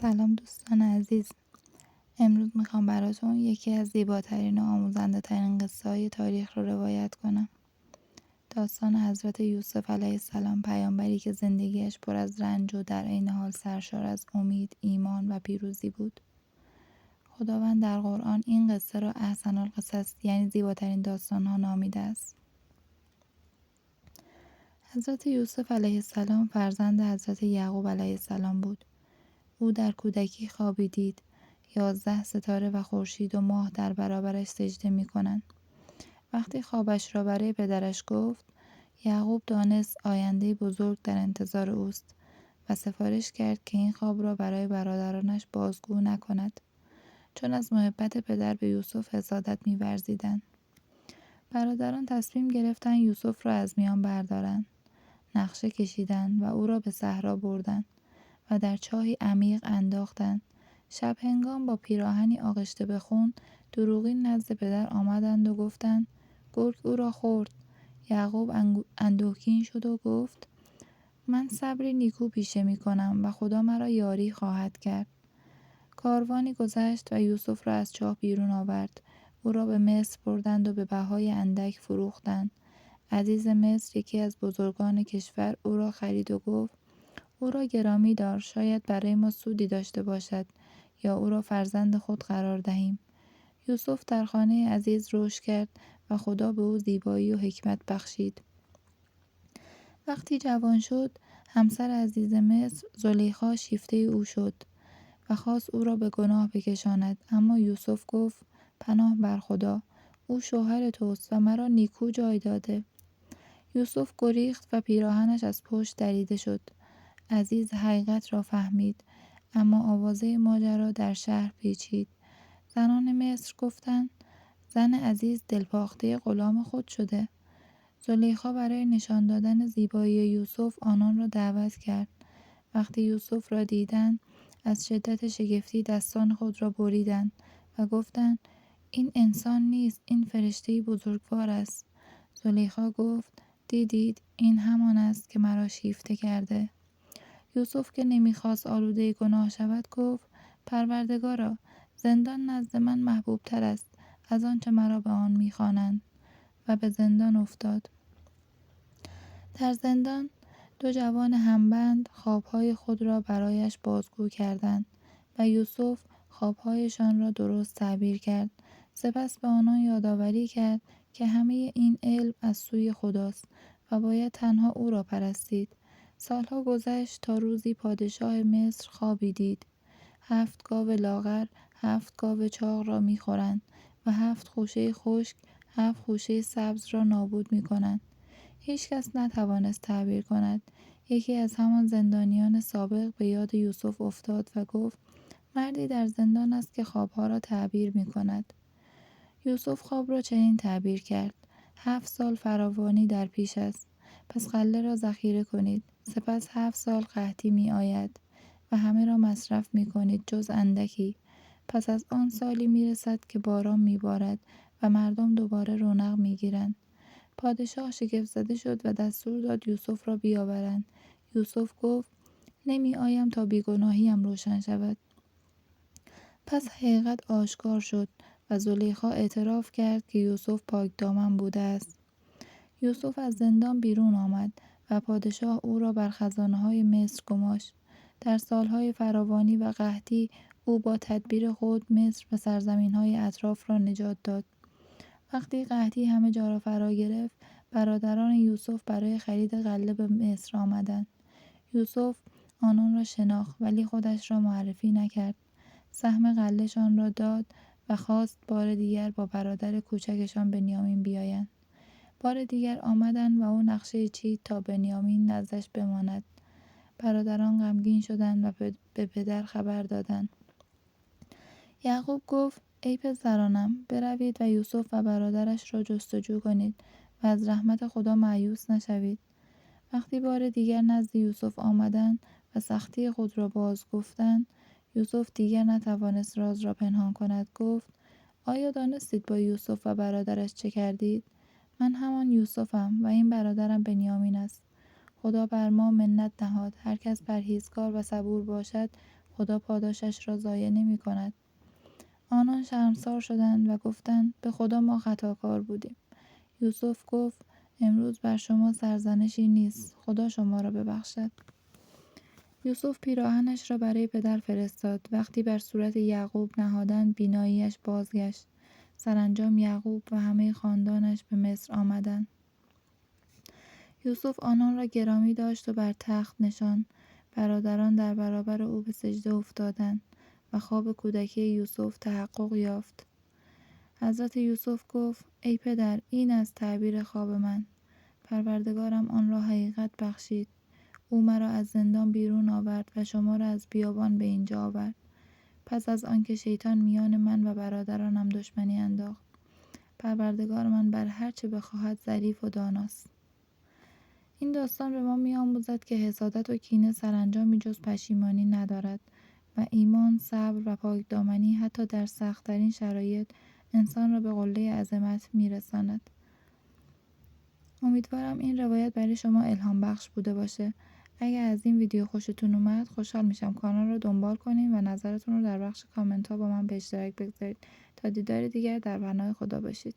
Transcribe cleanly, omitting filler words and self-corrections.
سلام دوستان عزیز. امروز میخوام براتون یکی از زیباترین و آموزنده ترین قصه های تاریخ رو روایت کنم. داستان حضرت یوسف علیه السلام، پیامبری که زندگیش پر از رنج و در عین حال سرشار از امید، ایمان و پیروزی بود. خداوند در قرآن این قصه را احسن القصص یعنی زیباترین داستان ها نامیده است. حضرت یوسف علیه السلام فرزند حضرت یعقوب علیه السلام بود. او در کودکی خوابی دید. 11 ستاره و خورشید و ماه در برابرش سجده می کنند. وقتی خوابش را برای پدرش گفت، یعقوب دانست آینده بزرگ در انتظار اوست و سفارش کرد که این خواب را برای برادرانش بازگو نکند، چون از محبت پدر به یوسف حسادت می‌ورزیدند. برادران تصمیم گرفتند یوسف را از میان بردارند. نقشه کشیدند و او را به صحرا بردند و در چاهی عمیق انداختند. شب هنگام با پیراهنی آغشته به خون دروغین نزد پدر آمدند و گفتند گرگ او را خورد. یعقوب اندوهگین شد و گفت من صبری نیکو پیشه می کنم و خدا مرا یاری خواهد کرد. کاروانی گذشت و یوسف را از چاه بیرون آورد. او را به مصر بردند و به بهای اندک فروختند. عزیز مصر، یکی از بزرگان کشور، او را خرید و گفت او را گرامی دار، شاید برای ما سودی داشته باشد یا او را فرزند خود قرار دهیم. یوسف در خانه عزیز رشد کرد و خدا به او زیبایی و حکمت بخشید. وقتی جوان شد، همسر عزیز مصر زلیخا شیفته او شد و خواست او را به گناه بکشاند، اما یوسف گفت پناه بر خدا، او شوهر توست و مرا نیکو جای داده. یوسف گریخت و پیراهنش از پشت دریده شد. عزیز حقیقت را فهمید، اما آوازه ماجرا در شهر پیچید. زنان مصر گفتند زن عزیز دلپاخته غلام خود شده. زلیخا برای نشان دادن زیبایی یوسف آنان را دعوت کرد. وقتی یوسف را دیدند، از شدت شگفتی دستان خود را بریدند و گفتند این انسان نیست، این فرشته بزرگوار است. زلیخا گفت دیدید، این همان است که مرا شیفته کرده. یوسف که نمیخواست آلوده گناه شود گفت پروردگارا، زندان نزد من محبوب تر است از آنچه مرا به آن میخوانند، و به زندان افتاد. در زندان 2 جوان همبند خوابهای خود را برایش بازگو کردند و یوسف خوابهایشان را درست تعبیر کرد. سپس به آنان یادآوری کرد که همه این علم از سوی خداست و باید تنها او را پرستید. سالها گذشت تا روزی پادشاه مصر خوابی دید. 7 گاو لاغر 7 گاو چاق را می‌خورند و 7 خوشه خشک 7 خوشه سبز را نابود می‌کنند. هیچکس نتوانست تعبیر کند. یکی از همان زندانیان سابق به یاد یوسف افتاد و گفت مردی در زندان است که خوابها را تعبیر می‌کند. یوسف خواب را چنین تعبیر کرد: 7 سال فراوانی در پیش است، پس غله را ذخیره کنید. سپس 7 سال قحطی می آید و همه را مصرف می کنید جز اندکی. پس از آن سالی می رسد که باران می بارد و مردم دوباره رونق می گیرند. پادشاه شگفت زده شد و دستور داد یوسف را بیاورند. یوسف گفت نمی آیم تا بیگناهیم روشن شود. پس حقیقت آشکار شد و زلیخا اعتراف کرد که یوسف پاکدامن بوده است. یوسف از زندان بیرون آمد و پادشاه او را بر خزانه‌های مصر گماشت. در سالهای فراوانی و قحطی او با تدبیر خود مصر و سرزمین‌های اطراف را نجات داد. وقتی قحطی همه جا را فرا گرفت، برادران یوسف برای خرید غله به مصر آمدند. یوسف آنان را شناخت ولی خودش را معرفی نکرد. سهم غله‌شان را داد و خواست بار دیگر با برادر کوچکشان بنیامین بیایند. بار دیگر آمدند و او نقشه چید تا بنیامین نزدش بماند. برادران غمگین شدند و به پدر خبر دادند. یعقوب گفت ای پسرانم، بروید و یوسف و برادرش را جستجو کنید و از رحمت خدا مایوس نشوید. وقتی بار دیگر نزد یوسف آمدند و سختی خود را باز گفتند، یوسف دیگر نتوانست راز را پنهان کند. گفت آیا دانستید با یوسف و برادرش چه کردید؟ من همان یوسفم و این برادرم بنیامین است. خدا بر ما منت نهاد. هر کس پرهیزکار و صبور باشد، خدا پاداشش را ضایع نمی کند. آنان شرمسار شدند و گفتند به خدا ما خطاکار بودیم. یوسف گفت امروز بر شما سرزنشی نیست، خدا شما را ببخشد. یوسف پیراهنش را برای پدر فرستاد. وقتی بر صورت یعقوب نهادند بیناییش بازگشت. سرانجام یعقوب و همه خاندانش به مصر آمدند. یوسف آنان را گرامی داشت و بر تخت نشاند. برادران در برابر او به سجده افتادند و خواب کودکی یوسف تحقق یافت. حضرت یوسف گفت ای پدر، این است تعبیر خواب من. پروردگارم آن را حقیقت بخشید. او مرا از زندان بیرون آورد و شما را از بیابان به اینجا آورد. پس از آنکه شیطان میان من و برادرانم دشمنی انداخت. پروردگار من بر هر چه بخواهد ظریف و داناست. این داستان به ما می‌آموزد که حسادت و کینه سرانجامی جز پشیمانی ندارد و ایمان، صبر و پاکدامنی حتی در سخت‌ترین شرایط انسان را به قله عظمت می‌رساند. امیدوارم این روایت برای شما الهام بخش بوده باشه. اگر از این ویدیو خوشتون اومد خوشحال میشم کانال رو دنبال کنین و نظرتون رو در بخش کامنت ها با من به اشتراک بگذارید. تا دیدار دیگر در پناه خدا باشید.